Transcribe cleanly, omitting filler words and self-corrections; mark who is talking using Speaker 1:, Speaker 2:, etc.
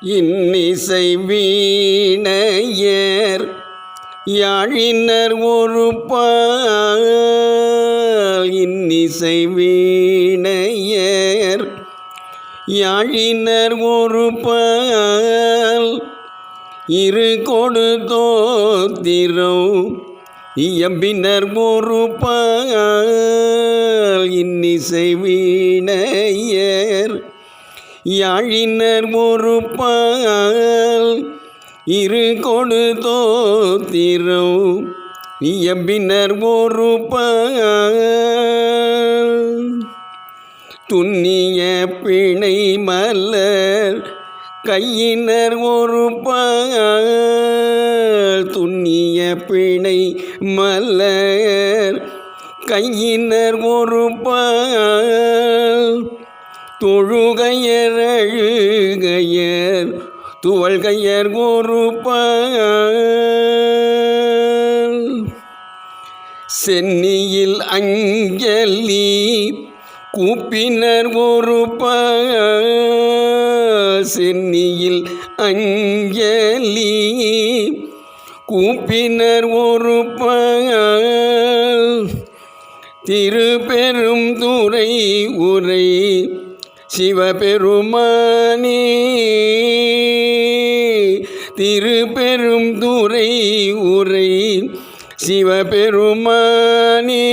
Speaker 1: இன்னிசை வீணையர் யாழினர் ஒரு பால். இன்னிசை வீணையர் யாழினர் ஒரு பால். இரு கொடு தோத்திரம் இயம்பினர் ஒரு பால். இன்னிசை வீணையர் யாழினர் ஒரு பால். இரு கொடு தோத்திரம் இயம்பினர் ஒரு பால். துன்னிய பிணை மலர் கையினர் ஒரு பால். துன்னிய பிணை மலர் கையினர் ஒரு பால். தொழுகையர் அழுகையர் துவள்கையர் ஒரு பால். சென்னியில் அஞ்சலி கூப்பினர் ஒரு பால். சென்னியில் அஞ்சலி கூப்பினர் ஒரு பால். திருப்பெரும் துறை உரை சிவபெருமானே. திருப்பெரும் துறை உரை சிவபெருமானே.